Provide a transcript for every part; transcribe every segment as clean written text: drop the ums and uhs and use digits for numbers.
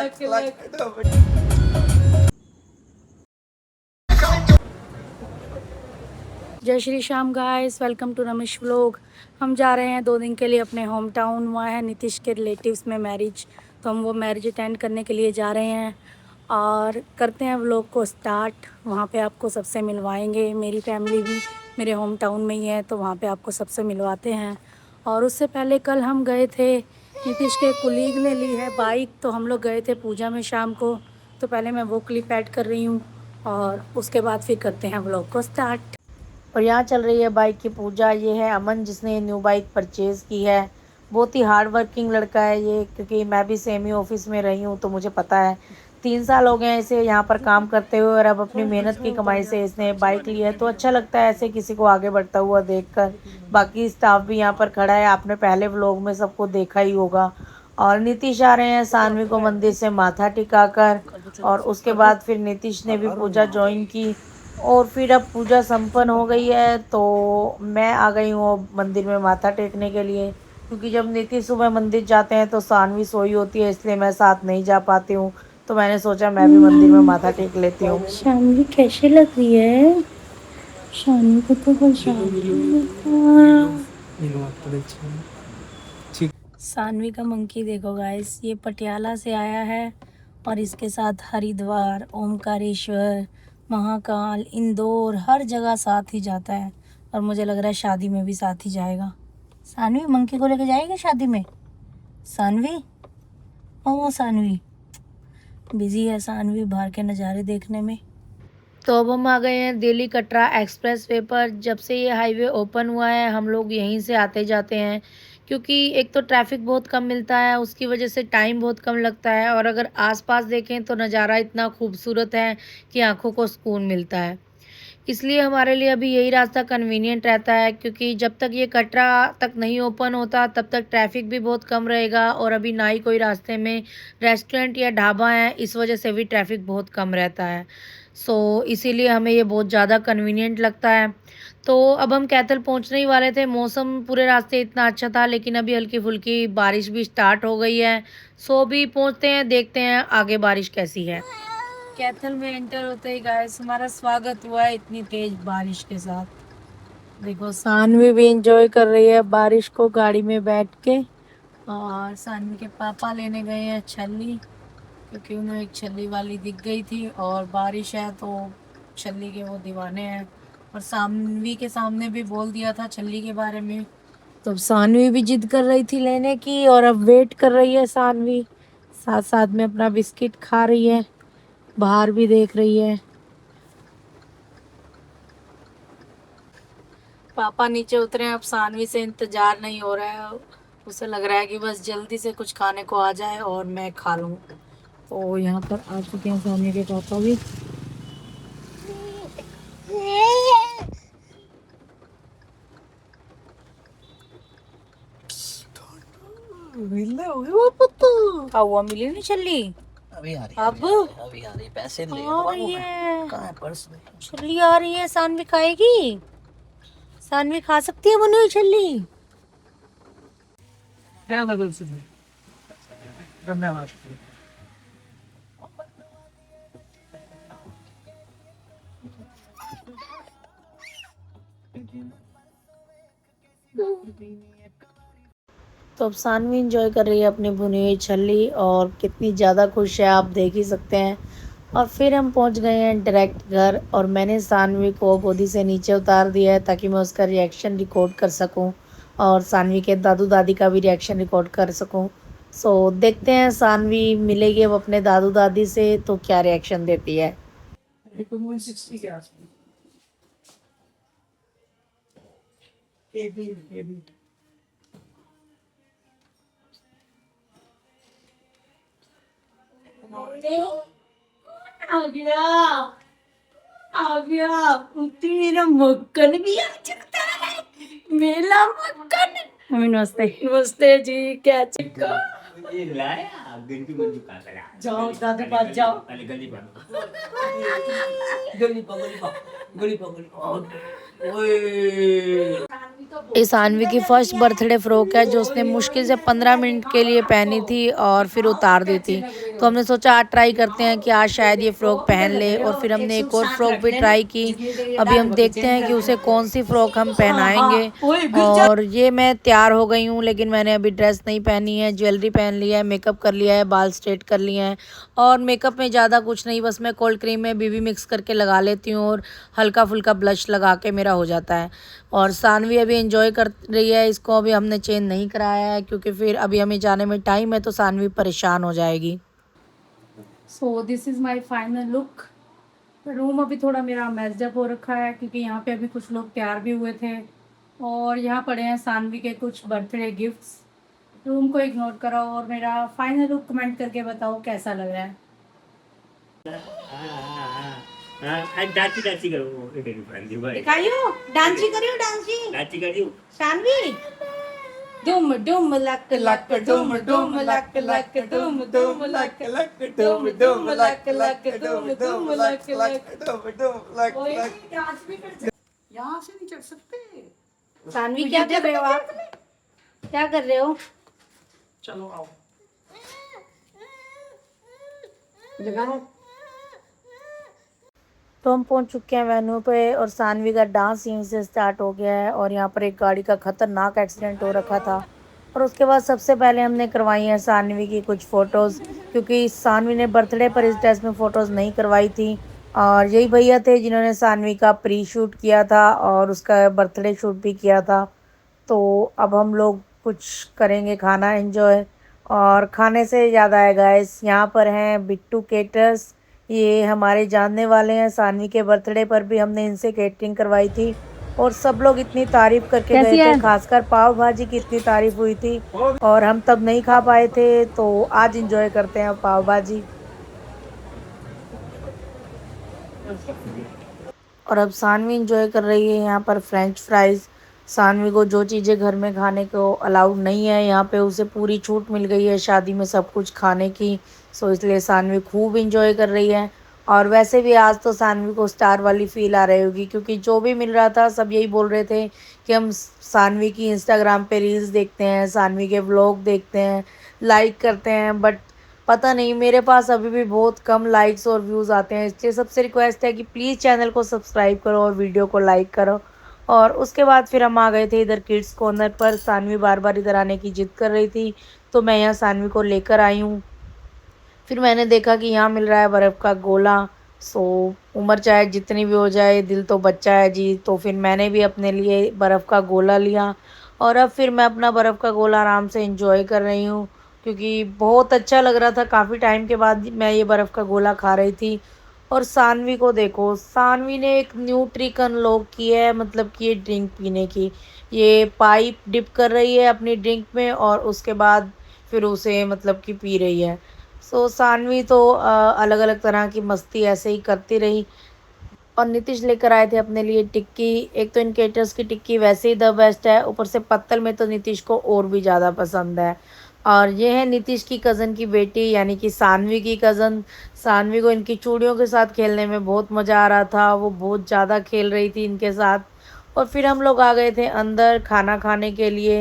जय Shri Shyam guys, welcome to Ramesh vlog. हम जा रहे हैं 2 दिन के लिए अपने होम टाउन। वहाँ है नीतीश के रिलेटिव्स में मैरिज, तो हम वो मैरिज अटेंड करने के लिए जा रहे हैं और करते हैं व्लॉग को स्टार्ट। वहाँ पे आपको सबसे मिलवाएंगे, मेरी फैमिली भी मेरे होम टाउन में ही है, तो वहाँ पे आपको सबसे मिलवाते हैं। और उससे पहले कल हम गए थे, नीतीश के कुलीग ने ली है बाइक, तो हम लोग गए थे पूजा में शाम को। तो पहले मैं वो क्लिप ऐड कर रही हूँ और उसके बाद फिर करते हैं व्लॉग को स्टार्ट। और यहाँ चल रही है बाइक की पूजा। ये है अमन, जिसने न्यू बाइक परचेज़ की है। बहुत ही हार्ड वर्किंग लड़का है ये, क्योंकि मैं भी सेम ही ऑफिस में रही हूँ तो मुझे पता है। 3 साल हो गए हैं इसे यहाँ पर काम करते हुए, और अब अपनी मेहनत की कमाई से इसने बाइक ली है। तो अच्छा लगता है ऐसे किसी को आगे बढ़ता हुआ देखकर। बाकी स्टाफ भी यहाँ पर खड़ा है, आपने पहले व्लॉग में सबको देखा ही होगा। और नीतीश आ रहे हैं सानवी को मंदिर से माथा टिकाकर, और उसके बाद फिर नीतीश ने भी पूजा ज्वाइन की। और फिर अब पूजा संपन्न हो गई है, तो मैं आ गई हूँ मंदिर में माथा टेकने के लिए, क्योंकि जब नीतीश सुबह मंदिर जाते हैं तो सानवी सोई होती है, इसलिए मैं साथ नहीं जा पाती हूँ। तो मैंने सोचा मैं भी मंदिर में माथा टेक लेती हूँ। शानवी कैसी लग रही है? शानवी को तो सानवी का मंकी देखो गाइस, ये पटियाला से आया है और इसके साथ हरिद्वार, ओमकारेश्वर, महाकाल, इंदौर, हर जगह साथ ही जाता है। और मुझे लग रहा है शादी में भी साथ ही जाएगा। सानवी मंकी को लेके जाएगी शादी में? सानवी, ओ सानवी, बिजी है सानवी बाहर के नज़ारे देखने में। तो अब हम आ गए हैं दिल्ली कटरा एक्सप्रेस वे पर। जब से ये हाईवे ओपन हुआ है हम लोग यहीं से आते जाते हैं, क्योंकि एक तो ट्रैफिक बहुत कम मिलता है, उसकी वजह से टाइम बहुत कम लगता है, और अगर आसपास देखें तो नज़ारा इतना खूबसूरत है कि आंखों को सुकून मिलता है। इसलिए हमारे लिए अभी यही रास्ता कन्वीनियंट रहता है, क्योंकि जब तक ये कटरा तक नहीं ओपन होता तब तक ट्रैफिक भी बहुत कम रहेगा, और अभी ना ही कोई रास्ते में रेस्टोरेंट या ढाबा है, इस वजह से भी ट्रैफिक बहुत कम रहता है। इसीलिए हमें ये बहुत ज़्यादा कन्वीनियंट लगता है। तो अब हम कैथल पहुंचने ही वाले थे। मौसम पूरे रास्ते इतना अच्छा था, लेकिन अभी हल्की फुल्की बारिश भी स्टार्ट हो गई है। अभी पहुंचते हैं, देखते हैं आगे बारिश कैसी है। कैथल में एंटर होते ही गाइस हमारा स्वागत हुआ है इतनी तेज बारिश के साथ। देखो सानवी भी एंजॉय कर रही है बारिश को गाड़ी में बैठ के। और सानवी के पापा लेने गए हैं छल्ली, क्योंकि उन्हें एक छल्ली वाली दिख गई थी, और बारिश है तो छल्ली के वो दीवाने हैं। और सानवी के सामने भी बोल दिया था छल्ली के बारे में, तो सानवी भी जिद कर रही थी लेने की, और अब वेट कर रही है सानवी। साथ साथ में अपना बिस्किट खा रही है, बाहर भी देख रही है। पापा नीचे उतरे हैं, अब सानवी से इंतजार नहीं हो रहा है। उसे लग रहा है कि बस जल्दी से कुछ खाने को आ जाए और मैं खा लूं। तो यहाँ पर आ चुके हैं सानवी के पापा भी। क्या हुआ, मिली नहीं छल्ली? अभी आ रही अब अभी आ रही पैसे ले आ रही है, कहाँ है पर्स में? छल्ली आ रही है। सानवी खाएगी? सानवी खा सकती है बनी हुई छल्ली? धन्यवाद। तो अब सानवी इंजॉय कर रही है अपनी भुनी हुई छल्ली, और कितनी ज़्यादा खुश है आप देख ही सकते हैं। और फिर हम पहुंच गए हैं डायरेक्ट घर, और मैंने सानवी को गोदी से नीचे उतार दिया है ताकि मैं उसका रिएक्शन रिकॉर्ड कर सकूं, और सानवी के दादू दादी का भी रिएक्शन रिकॉर्ड कर सकूं। देखते हैं सानवी मिलेगी अब अपने दादू दादी से तो क्या रिएक्शन देती है। आ गया, आ गया। तेरा मक्खन भी आ सकता है, मेरा मक्खन। मम्मी नमस्ते। नमस्ते जी, क्या चिक्का? ये लाया गंजू गंजू का लगा। जाओ दादी पास जाओ। अरे गली पर गली पर गली पर गली पर गली पर ओए ये सानवी की फर्स्ट बर्थडे फ्रॉक है जो उसने मुश्किल से 15 मिनट के लिए पहनी थी और फिर उतार दी थी। तो हमने सोचा आज ट्राई करते हैं कि आज शायद ये फ़्रॉक पहन ले, और फिर हमने एक और फ्रॉक भी ट्राई की। अभी हम देखते हैं कि उसे कौन सी फ़्रॉक हम पहनाएंगे। और ये मैं तैयार हो गई हूँ, लेकिन मैंने अभी ड्रेस नहीं पहनी है, ज्वेलरी पहन लिया है, मेकअप कर लिया है, बाल स्ट्रेट कर लिए हैं। और मेकअप में ज़्यादा कुछ नहीं, बस मैं कोल्ड क्रीम में बीबी मिक्स करके लगा लेती हूँ और हल्का फुल्का ब्लश लगा के मेरा हो जाता है। और सानवी अभी एंजॉय कर रही है, इसको अभी हमने चेंज नहीं कराया है क्योंकि फिर अभी हमें जाने में टाइम है, तो सानवी परेशान हो जाएगी। So this is my final look. Room अभी थोड़ा मेरा मैस्ड हो रखा है क्योंकि यहाँ पे अभी कुछ लोग तैयार भी हुए थे, और यहाँ पड़े हैं सानवी के कुछ बर्थडे गिफ्ट्स। रूम को इग्नोर करो और मेरा फाइनल लुक कमेंट करके बताओ कैसा लग रहा है। डांची डांची करो भाई दिखाइयो डांसी करियो, डांसी डांची करियो सानवी। डुम डुम लक लक डुम डुम लक लक डुम डुम लक लक डुम डुम लक लक डुम डुम लक लक। यहाँ से नहीं चढ़ सकते। सानवी क्या कर रहे हो आप? क्या कर रहे हो? चलो आओ। तो हम पहुंच चुके हैं वेन्यू पे, और सानवी का डांस यहीं से स्टार्ट हो गया है। और यहाँ पर एक गाड़ी का खतरनाक एक्सीडेंट हो रखा था, और उसके बाद सबसे पहले हमने करवाई है सानवी की कुछ फ़ोटोज़, क्योंकि सानवी ने बर्थडे पर इस ड्रेस में फ़ोटोज़ नहीं करवाई थी। और यही भैया थे जिन्होंने सानवी का प्री शूट किया था और उसका बर्थडे शूट भी किया था। तो अब हम लोग कुछ करेंगे खाना एंजॉय। और खाने से याद आया गाइस, यहाँ पर हैं बिट्टू केटर्स। ये हमारे जानने वाले हैं, सानवी के बर्थडे पर भी हमने इनसे केटरिंग करवाई थी, और सब लोग इतनी तारीफ़ करके गए थे, खासकर पाव भाजी की इतनी तारीफ़ हुई थी, और हम तब नहीं खा पाए थे, तो आज इंजॉय करते हैं पाव भाजी। और अब सानवी इंजॉय कर रही है यहाँ पर फ्रेंच फ्राइज़। सानवी को जो चीज़ें घर में खाने को अलाउड नहीं है, यहाँ पे उसे पूरी छूट मिल गई है शादी में सब कुछ खाने की। सो इसलिए सानवी खूब इंजॉय कर रही है। और वैसे भी आज तो सानवी को स्टार वाली फील आ रही होगी, क्योंकि जो भी मिल रहा था सब यही बोल रहे थे कि हम सानवी की इंस्टाग्राम पे रील्स देखते हैं, सानवी के व्लॉग देखते हैं, लाइक करते हैं, बट पता नहीं मेरे पास अभी भी बहुत कम लाइक्स और व्यूज़ आते हैं। इसलिए सबसे रिक्वेस्ट है कि प्लीज़ चैनल को सब्सक्राइब करो और वीडियो को लाइक करो। और उसके बाद फिर हम आ गए थे इधर किड्स कॉर्नर पर। सानवी बार बार इधर आने की जिद कर रही थी, तो मैं यहाँ सानवी को लेकर आई हूँ। फिर मैंने देखा कि यहाँ मिल रहा है बर्फ़ का गोला। सो उम्र चाहे जितनी भी हो जाए, दिल तो बच्चा है जी। तो फिर मैंने भी अपने लिए बर्फ़ का गोला लिया, और अब फिर मैं अपना बर्फ़ का गोला आराम से इंजॉय कर रही हूँ, क्योंकि बहुत अच्छा लग रहा था। काफ़ी टाइम के बाद मैं ये बर्फ़ का गोला खा रही थी। और सानवी को देखो, सानवी ने एक न्यू ट्रिक अनलॉक की है, मतलब कि ये ड्रिंक पीने की। ये पाइप डिप कर रही है अपनी ड्रिंक में, और उसके बाद फिर उसे मतलब कि पी रही है। सो सानवी तो अलग अलग तरह की मस्ती ऐसे ही करती रही। और नीतीश लेकर आए थे अपने लिए टिक्की। एक तो इन केटर्स की टिक्की वैसे ही द बेस्ट है, ऊपर से पत्तल में तो नीतीश को और भी ज़्यादा पसंद है। और ये है नीतीश की कज़न की बेटी, यानी कि सानवी की कज़न। सानवी को इनकी चूड़ियों के साथ खेलने में बहुत मज़ा आ रहा था, वो बहुत ज़्यादा खेल रही थी इनके साथ। और फिर हम लोग आ गए थे अंदर खाना खाने के लिए।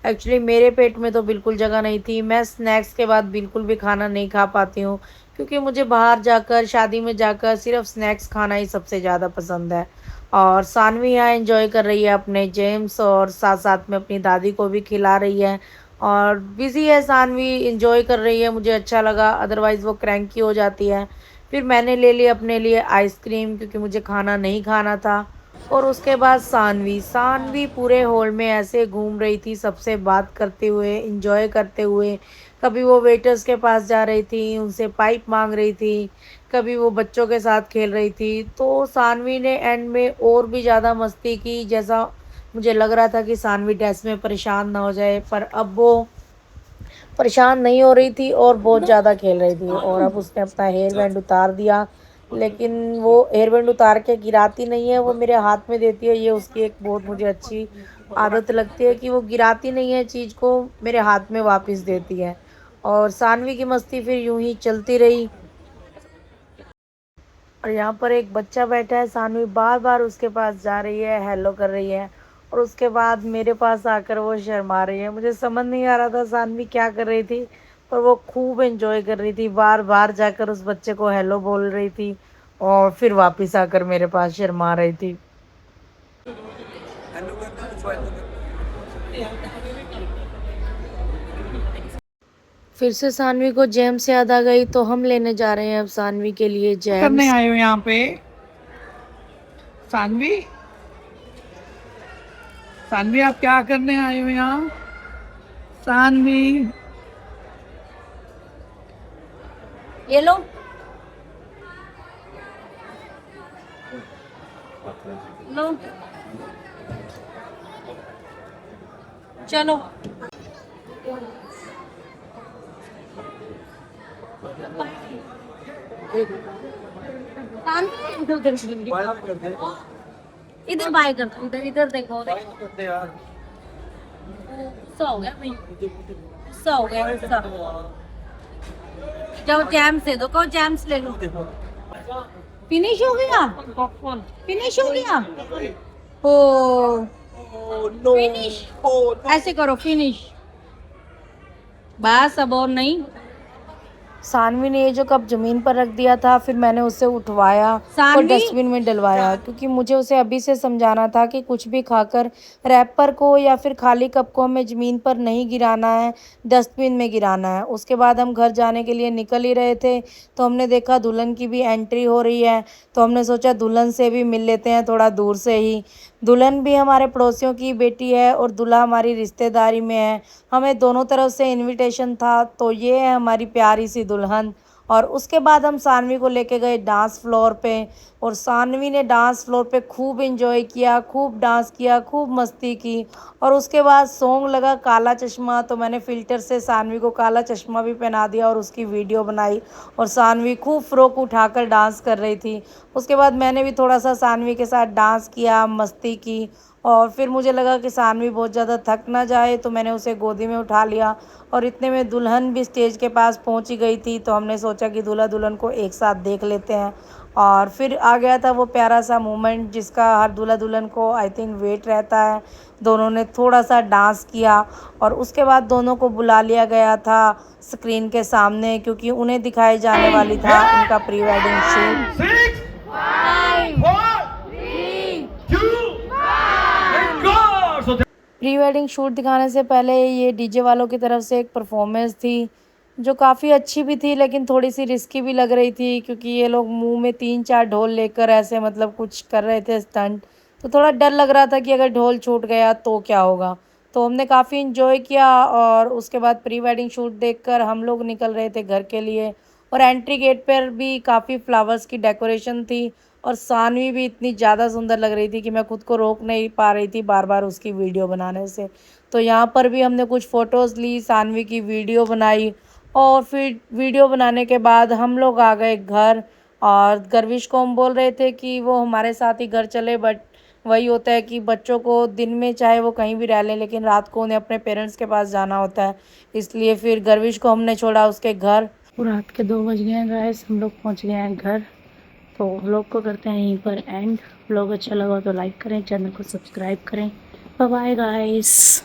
एक्चुअली मेरे पेट में तो बिल्कुल जगह नहीं थी, मैं स्नैक्स के बाद बिल्कुल भी खाना नहीं खा पाती हूँ, क्योंकि मुझे बाहर जाकर शादी में जाकर सिर्फ स्नैक्स खाना ही सबसे ज़्यादा पसंद है। और सानवी यहाँ एंजॉय कर रही है अपने जेम्स, और साथ साथ में अपनी दादी को भी खिला रही है। और बिज़ी है सानवी, एंजॉय कर रही है, मुझे अच्छा लगा, अदरवाइज़ वो क्रैंकी हो जाती है। फिर मैंने ले ली अपने लिए आइसक्रीम, क्योंकि मुझे खाना नहीं खाना था। और उसके बाद सानवी सानवी पूरे हॉल में ऐसे घूम रही थी, सबसे बात करते हुए, एंजॉय करते हुए। कभी वो वेटर्स के पास जा रही थी, उनसे पाइप मांग रही थी, कभी वो बच्चों के साथ खेल रही थी। तो सानवी ने एंड में और भी ज़्यादा मस्ती की, जैसा मुझे लग रहा था कि सानवी ड्रेस में परेशान ना हो जाए, पर अब वो परेशान नहीं हो रही थी और बहुत ज़्यादा खेल रही थी। और अब उसने अपना हेयर बैंड उतार दिया, लेकिन वो हेयर बैंड उतार के गिराती नहीं है, वो मेरे हाथ में देती है। ये उसकी एक बहुत मुझे अच्छी आदत लगती है कि वो गिराती नहीं है चीज़ को, मेरे हाथ में वापस देती है। और सानवी की मस्ती फिर यूं ही चलती रही। और यहाँ पर एक बच्चा बैठा है, सानवी बार बार उसके पास जा रही है, हेलो कर रही है। और उसके बाद मेरे पास आकर वो शर्मा रही है। मुझे समझ नहीं आ रहा था सानवी क्या कर रही थी, पर वो खूब एंजॉय कर रही थी। बार बार जाकर उस बच्चे को हेलो बोल रही थी और फिर वापस आकर मेरे पास शर्मा रही थी। फिर से सानवी को जेम्स याद आ गई, तो हम लेने जा रहे हैं अब सानवी के लिए क्या करने जेम्स। आए हो यहाँ पे सानवी? सानवी आप क्या करने आए हो यहाँ? सानवी ये लो। लो चलो। इधर बाय कर दो, इधर इधर देखो। गुस्सा हो गया भाई, गुस्सा हो गया गुस्सा। जाओ जैम्स दे दो, कहो जैम्स ले लो। फिनिश हो गया, फिनिश हो गया। ओ फिनिश, ऐसे करो फिनिश। बस अब और नहीं। सानवी ने ये जो कप जमीन पर रख दिया था, फिर मैंने उसे उठवाया और डस्टबिन में डलवाया, क्योंकि मुझे उसे अभी से समझाना था कि कुछ भी खाकर रैपर को या फिर खाली कप को हमें ज़मीन पर नहीं गिराना है, डस्टबिन में गिराना है। उसके बाद हम घर जाने के लिए निकल ही रहे थे, तो हमने देखा दुल्हन की भी एंट्री हो रही है, तो हमने सोचा दुल्हन से भी मिल लेते हैं थोड़ा दूर से ही। दुल्हन भी हमारे पड़ोसियों की बेटी है और दूल्हा हमारी रिश्तेदारी में है, हमें दोनों तरफ से इनविटेशन था। तो ये है हमारी प्यारी सी दुल्हन। और उसके बाद हम सानवी को लेके गए डांस फ्लोर पे, और सानवी ने डांस फ्लोर पे खूब एंजॉय किया, खूब डांस किया, खूब मस्ती की। और उसके बाद सॉन्ग लगा काला चश्मा, तो मैंने फ़िल्टर से सानवी को काला चश्मा भी पहना दिया और उसकी वीडियो बनाई, और सानवी खूब फ्रॉक उठाकर डांस कर रही थी। उसके बाद मैंने भी थोड़ा सा सानवी के साथ डांस किया, मस्ती की। और फिर मुझे लगा कि सानवी बहुत ज़्यादा थक ना जाए, तो मैंने उसे गोदी में उठा लिया। और इतने में दुल्हन भी स्टेज के पास पहुंच ही गई थी, तो हमने सोचा कि दूल्हा दुल्हन को एक साथ देख लेते हैं। और फिर आ गया था वो प्यारा सा मोमेंट जिसका हर दूल्हा दुल्हन को आई थिंक वेट रहता है। दोनों ने थोड़ा सा डांस किया, और उसके बाद दोनों को बुला लिया गया था स्क्रीन के सामने, क्योंकि उन्हें दिखाई जाने वाली था उनका pre wedding shoot. Pre wedding shoot दिखाने से पहले ये डीजे वालों की तरफ से एक परफॉर्मेंस थी, जो काफ़ी अच्छी भी थी लेकिन थोड़ी सी रिस्की भी लग रही थी, क्योंकि ये लोग मुंह में 3-4 ढोल लेकर ऐसे मतलब कुछ कर रहे थे स्टंट। तो थोड़ा डर लग रहा था कि अगर ढोल छूट गया तो क्या होगा। तो हमने काफ़ी इंजॉय किया, और उसके बाद प्री वेडिंग शूट देखकर हम लोग निकल रहे थे घर के लिए। और एंट्री गेट पर भी काफ़ी फ्लावर्स की डेकोरेशन थी, और सानवी भी इतनी ज़्यादा सुंदर लग रही थी कि मैं खुद को रोक नहीं पा रही थी बार बार उसकी वीडियो बनाने से। तो यहाँ पर भी हमने कुछ फ़ोटोज़ ली, सानवी की वीडियो बनाई, और फिर वीडियो बनाने के बाद हम लोग आ गए घर। और गर्विश को हम बोल रहे थे कि वो हमारे साथ ही घर चले, बट वही होता है कि बच्चों को दिन में चाहे वो कहीं भी रह लें, लेकिन रात को उन्हें अपने पेरेंट्स के पास जाना होता है। इसलिए फिर गर्विश को हमने छोड़ा उसके घर। रात के 2 बज गए हैं गाइस, हम लोग पहुँच गए हैं घर। तो व्लॉग को करते हैं यहीं पर एंड। व्लॉग अच्छा लगा तो लाइक करें, चैनल को सब्सक्राइब करें। Bye bye guys.